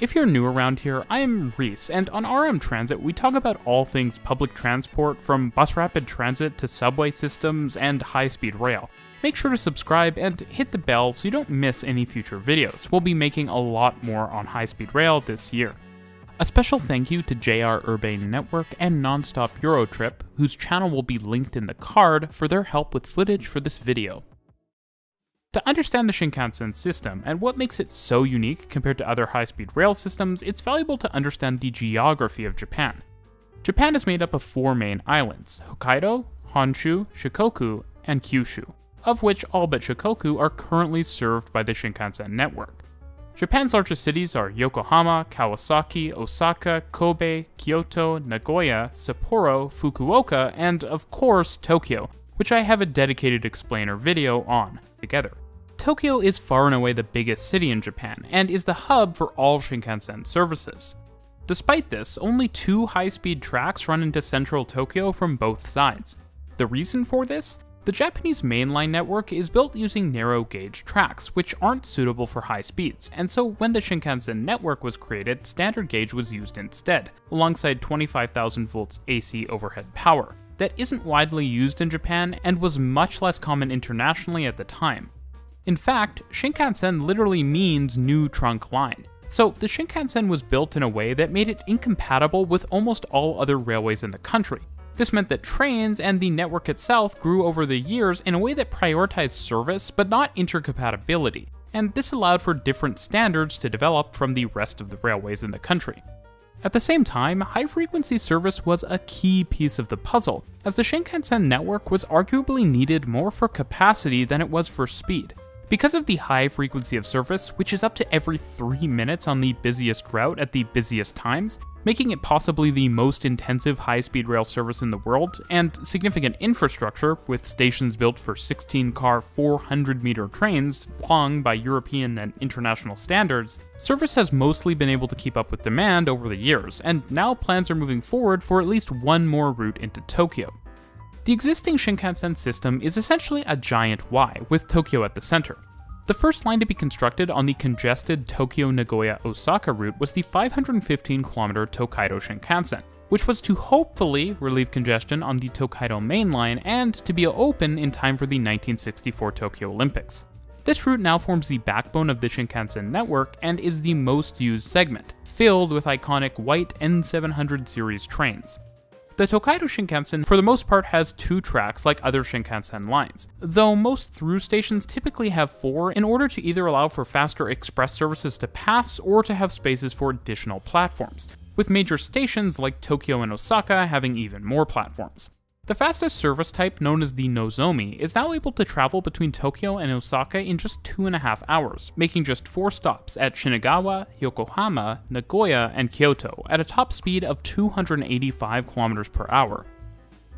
If you're new around here, I am Reese, and on RM Transit we talk about all things public transport, from bus rapid transit to subway systems and high-speed rail. Make sure to subscribe and hit the bell so you don't miss any future videos. We'll be making a lot more on high-speed rail this year. A special thank you to JR Urbane Network and Nonstop Eurotrip, whose channel will be linked in the card, for their help with footage for this video. To understand the Shinkansen system and what makes it so unique compared to other high-speed rail systems, it's valuable to understand the geography of Japan. Japan is made up of 4 main islands: Hokkaido, Honshu, Shikoku, and Kyushu, of which all but Shikoku are currently served by the Shinkansen network. Japan's largest cities are Yokohama, Kawasaki, Osaka, Kobe, Kyoto, Nagoya, Sapporo, Fukuoka, and of course Tokyo, which I have a dedicated explainer video on together. Tokyo is far and away the biggest city in Japan, and is the hub for all Shinkansen services. Despite this, only 2 high-speed tracks run into central Tokyo from both sides. The reason for this? The Japanese mainline network is built using narrow-gauge tracks, which aren't suitable for high speeds, and so when the Shinkansen network was created, standard gauge was used instead, alongside 25,000 volts AC overhead power. That isn't widely used in Japan and was much less common internationally at the time. In fact, Shinkansen literally means new trunk line, so the Shinkansen was built in a way that made it incompatible with almost all other railways in the country. This meant that trains and the network itself grew over the years in a way that prioritized service but not intercompatibility, and this allowed for different standards to develop from the rest of the railways in the country. At the same time, high-frequency service was a key piece of the puzzle, as the Shinkansen network was arguably needed more for capacity than it was for speed. Because of the high frequency of service, which is up to every 3 minutes on the busiest route at the busiest times, making it possibly the most intensive high-speed rail service in the world, and significant infrastructure, with stations built for 16-car, 400-meter trains, long by European and international standards, service has mostly been able to keep up with demand over the years, and now plans are moving forward for at least one more route into Tokyo. The existing Shinkansen system is essentially a giant Y, with Tokyo at the center. The first line to be constructed on the congested Tokyo-Nagoya-Osaka route was the 515-kilometer Tokaido Shinkansen, which was to hopefully relieve congestion on the Tokaido main line and to be open in time for the 1964 Tokyo Olympics. This route now forms the backbone of the Shinkansen network and is the most used segment, filled with iconic white N700 series trains. The Tokaido Shinkansen for the most part has 2 tracks like other Shinkansen lines, though most through stations typically have 4 in order to either allow for faster express services to pass or to have spaces for additional platforms, with major stations like Tokyo and Osaka having even more platforms. The fastest service type, known as the Nozomi, is now able to travel between Tokyo and Osaka in just 2.5 hours, making just 4 stops at Shinagawa, Yokohama, Nagoya, and Kyoto at a top speed of 285 km per hour.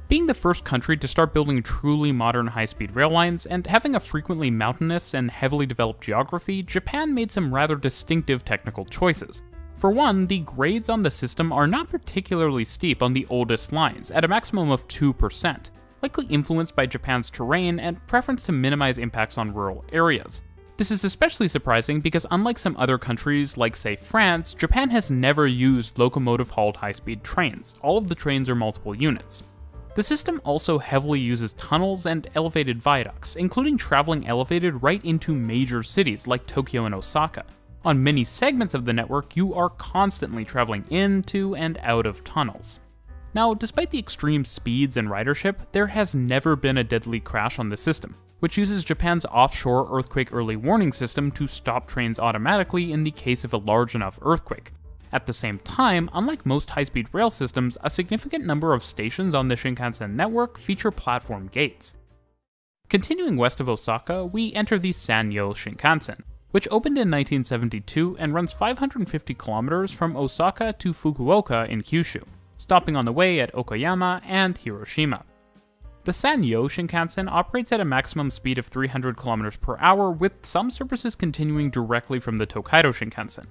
Being the first country to start building truly modern high-speed rail lines and having a frequently mountainous and heavily developed geography, Japan made some rather distinctive technical choices. For one, the grades on the system are not particularly steep on the oldest lines, at a maximum of 2%, likely influenced by Japan's terrain and preference to minimize impacts on rural areas. This is especially surprising because unlike some other countries, like say France, Japan has never used locomotive-hauled high-speed trains. All of the trains are multiple units. The system also heavily uses tunnels and elevated viaducts, including traveling elevated right into major cities like Tokyo and Osaka. On many segments of the network, you are constantly traveling into and out of tunnels. Now, despite the extreme speeds and ridership, there has never been a deadly crash on the system, which uses Japan's offshore earthquake early warning system to stop trains automatically in the case of a large enough earthquake. At the same time, unlike most high-speed rail systems, a significant number of stations on the Shinkansen network feature platform gates. Continuing west of Osaka, we enter the Sanyo Shinkansen, which opened in 1972 and runs 550 kilometers from Osaka to Fukuoka in Kyushu, stopping on the way at Okayama and Hiroshima. The Sanyo Shinkansen operates at a maximum speed of 300 km per hour, with some services continuing directly from the Tokaido Shinkansen.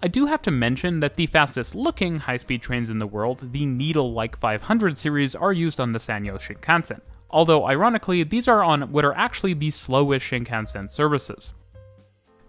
I do have to mention that the fastest looking high-speed trains in the world, the Needle-like 500 series, are used on the Sanyo Shinkansen, although ironically these are on what are actually the slowest Shinkansen services.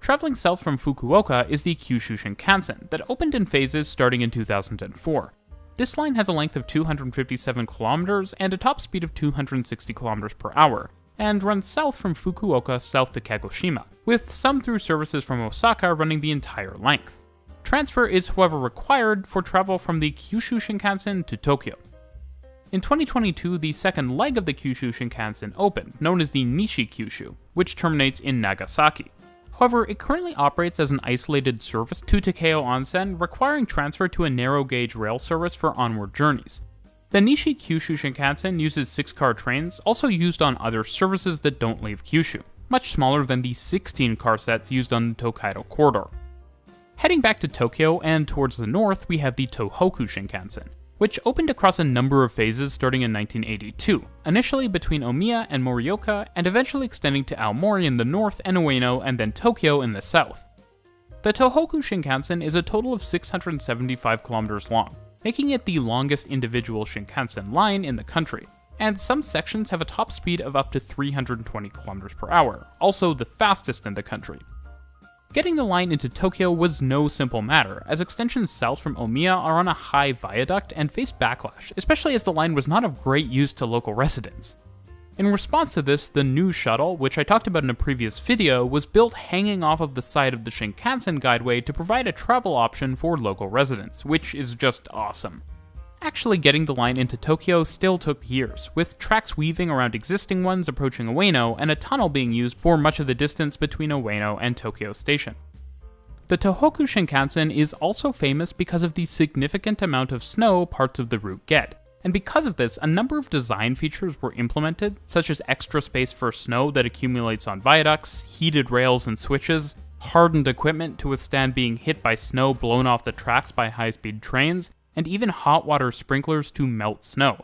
Traveling south from Fukuoka is the Kyushu Shinkansen that opened in phases starting in 2004. This line has a length of 257 kilometers and a top speed of 260 kilometers per hour, and runs south from Fukuoka south to Kagoshima, with some through services from Osaka running the entire length. Transfer is however required for travel from the Kyushu Shinkansen to Tokyo. In 2022, the second leg of the Kyushu Shinkansen opened, known as the Nishi Kyushu, which terminates in Nagasaki. However, it currently operates as an isolated service to Takeo Onsen, requiring transfer to a narrow-gauge rail service for onward journeys. The Nishi Kyushu Shinkansen uses 6-car trains, also used on other services that don't leave Kyushu, much smaller than the 16-car sets used on the Tokaido corridor. Heading back to Tokyo and towards the north, we have the Tohoku Shinkansen, which opened across a number of phases starting in 1982, initially between Omiya and Morioka, and eventually extending to Aomori in the north and Ueno and then Tokyo in the south. The Tohoku Shinkansen is a total of 675 kilometers long, making it the longest individual Shinkansen line in the country, and some sections have a top speed of up to 320 kilometers per hour, also the fastest in the country. Getting the line into Tokyo was no simple matter, as extensions south from Omiya are on a high viaduct and face backlash, especially as the line was not of great use to local residents. In response to this, the new shuttle, which I talked about in a previous video, was built hanging off of the side of the Shinkansen guideway to provide a travel option for local residents, which is just awesome. Actually getting the line into Tokyo still took years, with tracks weaving around existing ones approaching Ueno and a tunnel being used for much of the distance between Ueno and Tokyo Station. The Tohoku Shinkansen is also famous because of the significant amount of snow parts of the route get, and because of this, a number of design features were implemented, such as extra space for snow that accumulates on viaducts, heated rails and switches, hardened equipment to withstand being hit by snow blown off the tracks by high-speed trains, and even hot water sprinklers to melt snow.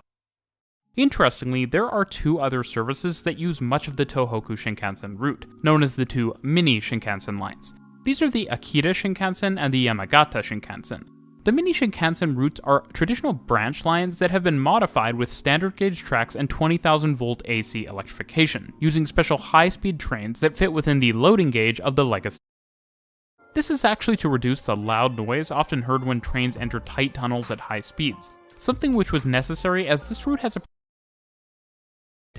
Interestingly, there are two other services that use much of the Tohoku Shinkansen route, known as the two mini Shinkansen lines. These are the Akita Shinkansen and the Yamagata Shinkansen. The mini Shinkansen routes are traditional branch lines that have been modified with standard gauge tracks and 20,000 volt AC electrification, using special high-speed trains that fit within the loading gauge of the legacy. This is actually to reduce the loud noise often heard when trains enter tight tunnels at high speeds, something which was necessary as this route has a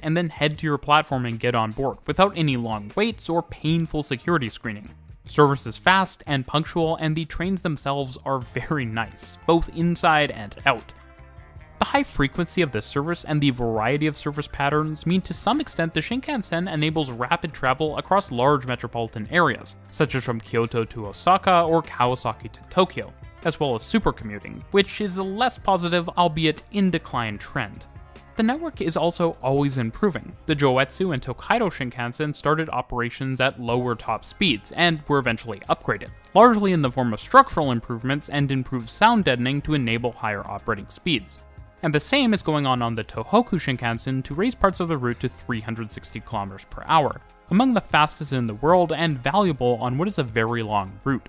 and then head to your platform and get on board without any long waits or painful security screening. Service is fast and punctual, and the trains themselves are very nice, both inside and out. The high frequency of this service and the variety of service patterns mean to some extent the Shinkansen enables rapid travel across large metropolitan areas, such as from Kyoto to Osaka or Kawasaki to Tokyo, as well as supercommuting, which is a less positive, albeit in decline trend. The network is also always improving. The Joetsu and Tokaido Shinkansen started operations at lower top speeds and were eventually upgraded, largely in the form of structural improvements and improved sound deadening to enable higher operating speeds. And the same is going on the Tohoku Shinkansen to raise parts of the route to 360 km per hour, among the fastest in the world and valuable on what is a very long route.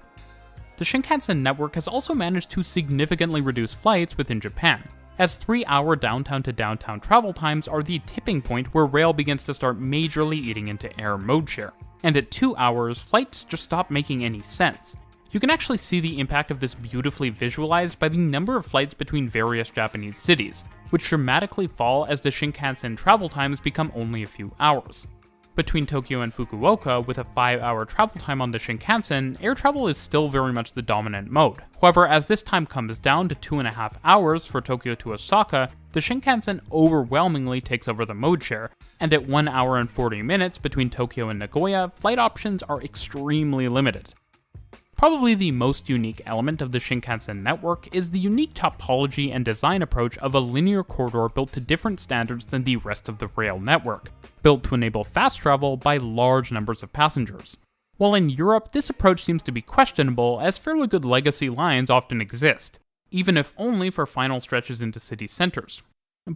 The Shinkansen network has also managed to significantly reduce flights within Japan, as 3-hour downtown to downtown travel times are the tipping point where rail begins to start majorly eating into air mode share, and at 2 hours, flights just stop making any sense. You can actually see the impact of this beautifully visualized by the number of flights between various Japanese cities, which dramatically fall as the Shinkansen travel times become only a few hours. Between Tokyo and Fukuoka, with a 5-hour travel time on the Shinkansen, air travel is still very much the dominant mode. However, as this time comes down to 2.5 hours for Tokyo to Osaka, the Shinkansen overwhelmingly takes over the mode share, and at 1 hour and 40 minutes between Tokyo and Nagoya, flight options are extremely limited. Probably the most unique element of the Shinkansen network is the unique topology and design approach of a linear corridor built to different standards than the rest of the rail network, built to enable fast travel by large numbers of passengers. While in Europe, this approach seems to be questionable, as fairly good legacy lines often exist, even if only for final stretches into city centers.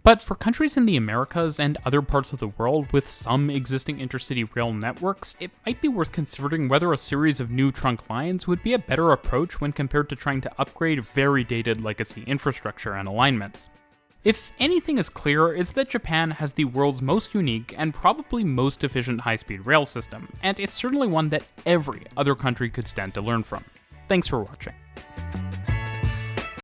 But for countries in the Americas and other parts of the world with some existing intercity rail networks, it might be worth considering whether a series of new trunk lines would be a better approach when compared to trying to upgrade very dated legacy infrastructure and alignments. If anything is clear, it's that Japan has the world's most unique and probably most efficient high-speed rail system, and it's certainly one that every other country could stand to learn from. Thanks for watching.